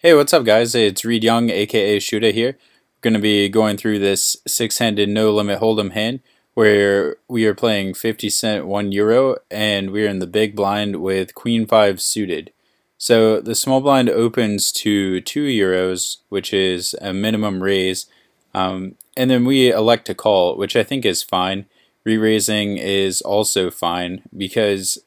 Hey, what's up, guys? It's Reed Young, aka Shuda here. We're going to be going through this six-handed no-limit hold'em hand where we are playing 50 cent €1, and we're in the big blind with Queen 5 suited. So the small blind opens to €2, which is a minimum raise, and then we elect to call, which I think is fine. Re-raising is also fine because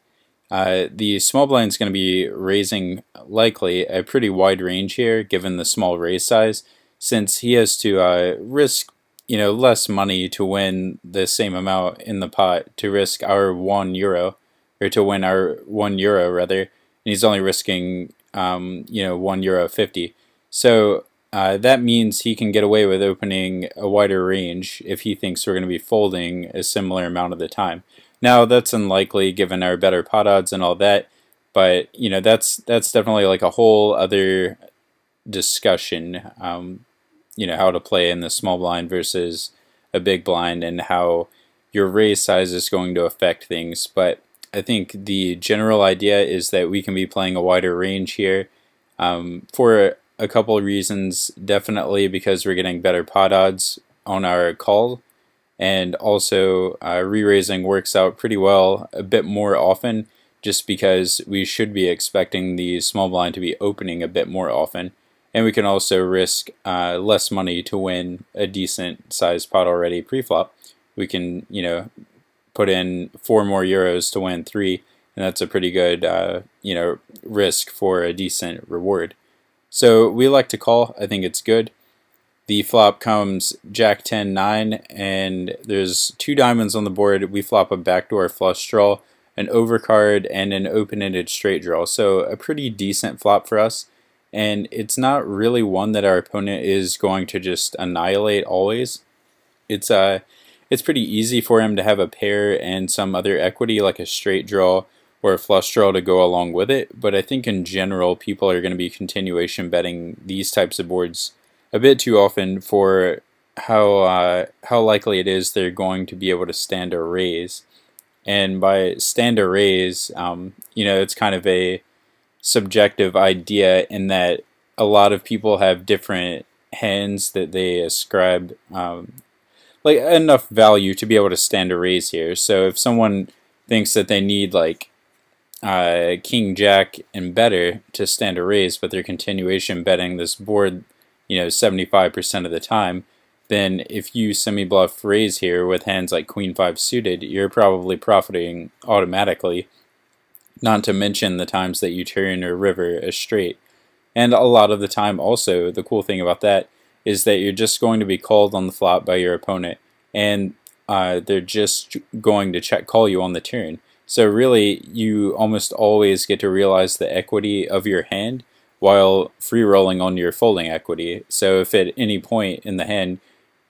the small blind is going to be raising likely a pretty wide range here given the small raise size, since he has to risk less money to win the same amount in the pot, to risk our €1, or to win our €1 rather, and he's only risking €1.50. So that means he can get away with opening a wider range if he thinks we're going to be folding a similar amount of the time. Now that's unlikely given our better pot odds and all that, but that's definitely like a whole other discussion. How to play in the small blind versus a big blind and how your raise size is going to affect things. But I think the general idea is that we can be playing a wider range here for a couple of reasons. Definitely because we're getting better pot odds on our call. And also re-raising works out pretty well a bit more often, just because we should be expecting the small blind to be opening a bit more often. And we can also risk less money to win a decent sized pot already pre-flop. We can, put in 4 more euros to win 3, and that's a pretty good, risk for a decent reward. So we like to call. I think it's good. The flop comes Jack 10 9, and there's 2 diamonds on the board. We flop a backdoor flush draw, an overcard, and an open-ended straight draw. So a pretty decent flop for us, and it's not really one that our opponent is going to just annihilate always. It's pretty easy for him to have a pair and some other equity like a straight draw or a flush draw to go along with it. But I think in general people are going to be continuation betting these types of boards a bit too often for how likely it is they're going to be able to stand a raise. And by stand a raise, it's kind of a subjective idea in that a lot of people have different hands that they ascribe like enough value to be able to stand a raise here. So if someone thinks that they need like King Jack and better to stand a raise, but they're continuation betting this board 75% of the time, then if you semi-bluff raise here with hands like Queen 5 suited, you're probably profiting automatically, not to mention the times that you turn or river a straight. And a lot of the time also, the cool thing about that is that you're just going to be called on the flop by your opponent, and they're just going to check call you on the turn. So really, you almost always get to realize the equity of your hand while free rolling on your folding equity. So if at any point in the hand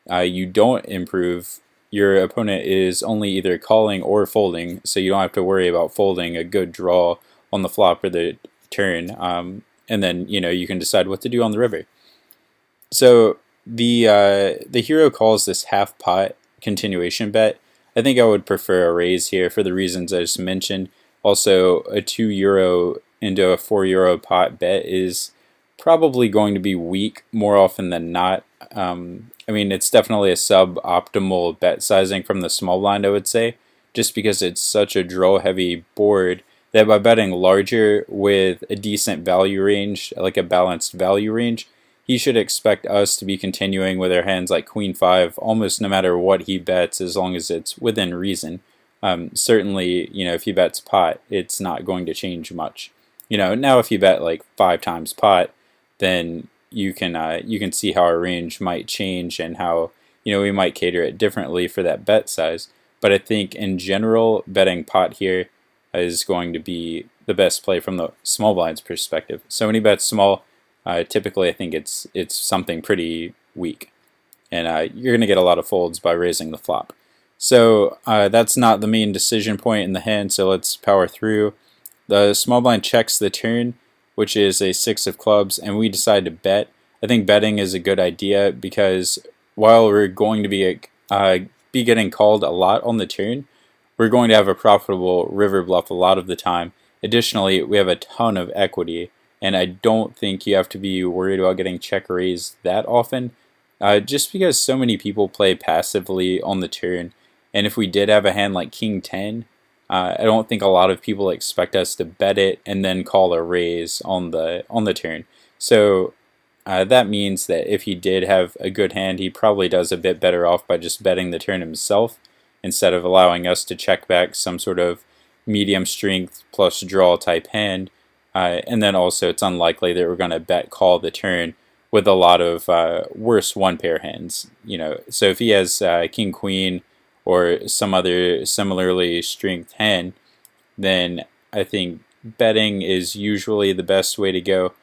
you don't improve, your opponent is only either calling or folding, so you don't have to worry about folding a good draw on the flop or the turn, and then you can decide what to do on the river. So the hero calls this half pot continuation bet. I think I would prefer a raise here for the reasons I just mentioned. Also, a €2 into a €4 pot bet is probably going to be weak more often than not. I mean, it's definitely a suboptimal bet sizing from the small blind, I would say, just because it's such a draw heavy board that by betting larger with a decent value range, like a balanced value range, he should expect us to be continuing with our hands like Queen 5 almost no matter what he bets, as long as it's within reason. Certainly, if he bets pot, it's not going to change much. Now if you bet like 5 times pot, then you can see how our range might change and how we might cater it differently for that bet size. But I think in general, betting pot here is going to be the best play from the small blind's perspective. So when he bets small, typically I think it's something pretty weak, and you're going to get a lot of folds by raising the flop. So that's not the main decision point in the hand, so let's power through. The small blind checks the turn, which is a 6 of clubs, and we decide to bet. I think betting is a good idea because while we're going to be getting called a lot on the turn, we're going to have a profitable river bluff a lot of the time. Additionally, we have a ton of equity, and I don't think you have to be worried about getting check raised that often, just because so many people play passively on the turn. And if we did have a hand like King 10, I don't think a lot of people expect us to bet it and then call a raise on the turn. So that means that if he did have a good hand, he probably does a bit better off by just betting the turn himself instead of allowing us to check back some sort of medium strength plus draw type hand. And then also it's unlikely that we're going to bet call the turn with a lot of worse one pair hands. So if he has King Queen or some other similarly strength hand, then I think betting is usually the best way to go,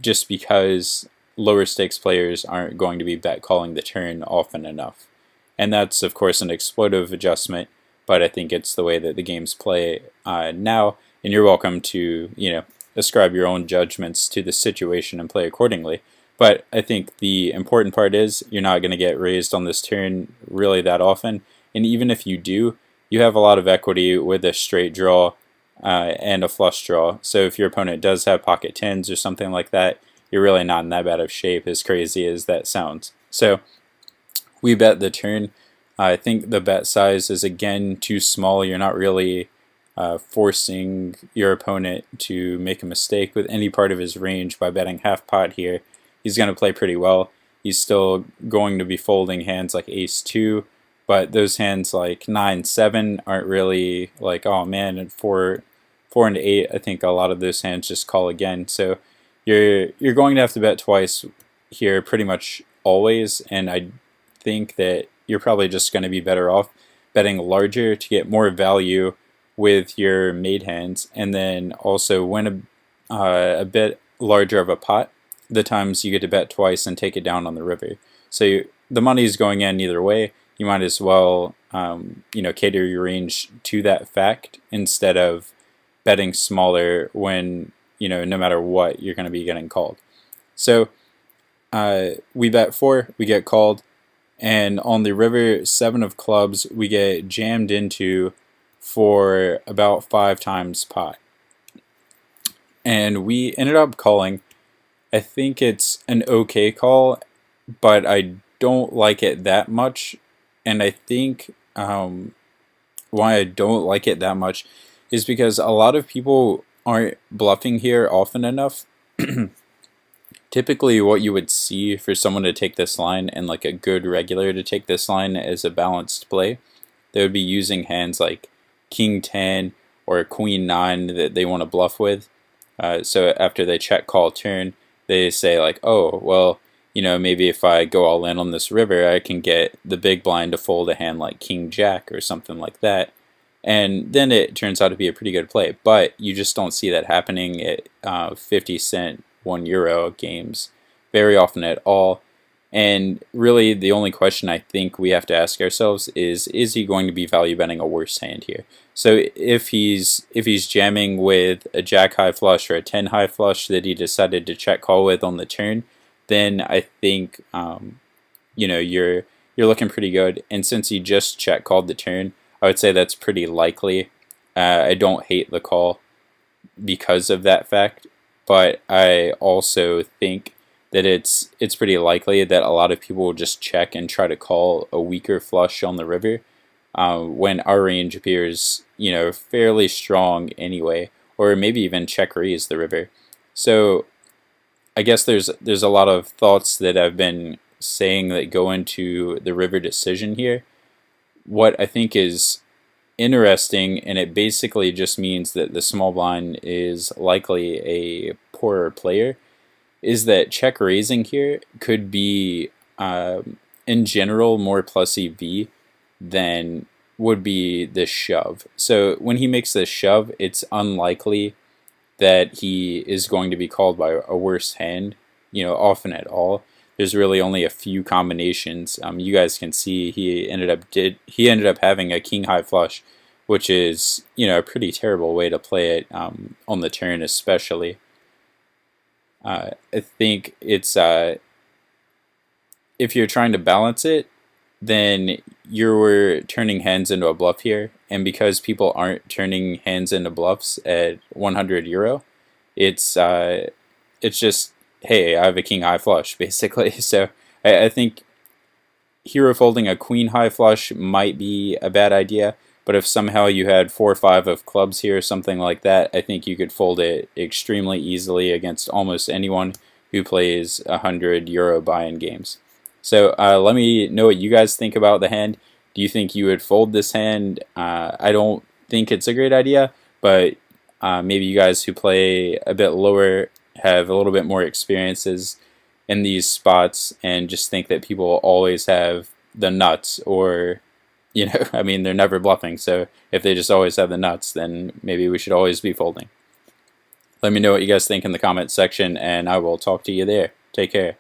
just because lower stakes players aren't going to be bet calling the turn often enough. And that's of course an exploitive adjustment, but I think it's the way that the games play now, and you're welcome to ascribe your own judgments to the situation and play accordingly. But I think the important part is you're not going to get raised on this turn really that often, and even if you do, you have a lot of equity with a straight draw and a flush draw. So if your opponent does have pocket tens or something like that, you're really not in that bad of shape, as crazy as that sounds. So we bet the turn. I think the bet size is again too small. You're not really forcing your opponent to make a mistake with any part of his range by betting half pot here. He's going to play pretty well. He's still going to be folding hands like ace-2, but those hands like 9-7 aren't really like, oh man, and 4 and 8, I think a lot of those hands just call again. So you're going to have to bet twice here pretty much always, and I think that you're probably just going to be better off betting larger to get more value with your made hands, and then also win a bit larger of a pot the times you get to bet twice and take it down on the river. So the money is going in either way. You might as well cater your range to that fact instead of betting smaller when no matter what you're going to be getting called. So we bet 4, we get called, and on the river 7 of clubs we get jammed into for about 5 times pot, and we ended up calling. I think it's an okay call, but I don't like it that much. And I think why I don't like it that much is because a lot of people aren't bluffing here often enough. Typically what you would see for someone to take this line, and like a good regular to take this line as a balanced play, they would be using hands like King 10 or Queen 9 that they want to bluff with. So after they check call turn, they say like, oh, well, maybe if I go all in on this river, I can get the big blind to fold a hand like King Jack or something like that. And then it turns out to be a pretty good play. But you just don't see that happening at 50 cent €1 games very often at all. And really the only question I think we have to ask ourselves is he going to be value betting a worse hand here? So if he's jamming with a jack high flush or a 10 high flush that he decided to check call with on the turn, then I think you're looking pretty good. And since he just check called the turn, I would say that's pretty likely. I don't hate the call because of that fact, but I also think that it's pretty likely that a lot of people will just check and try to call a weaker flush on the river when our range appears fairly strong anyway, or maybe even check raise the river. So I guess there's a lot of thoughts that I've been saying that go into the river decision here. What I think is interesting, and it basically just means that the small blind is likely a poorer player, is that check raising here could be in general more plus EV than would be this shove. So when he makes this shove, it's unlikely that he is going to be called by a worse hand, often at all. There's really only a few combinations. You guys can see he ended up having a king high flush, which is a pretty terrible way to play it on the turn, especially. I think it's if you're trying to balance it, then you're turning hands into a bluff here, and because people aren't turning hands into bluffs at €100, It's just, hey, I have a king high flush basically. So I think hero folding a queen high flush might be a bad idea, but if somehow you had 4 or 5 of clubs here, something like that, I think you could fold it extremely easily against almost anyone who plays €100 buy-in games. So let me know what you guys think about the hand. Do you think you would fold this hand? I don't think it's a great idea, but maybe you guys who play a bit lower have a little bit more experiences in these spots and just think that people always have the nuts, or I mean, they're never bluffing, so if they just always have the nuts, then maybe we should always be folding. Let me know what you guys think in the comments section, and I will talk to you there. Take care.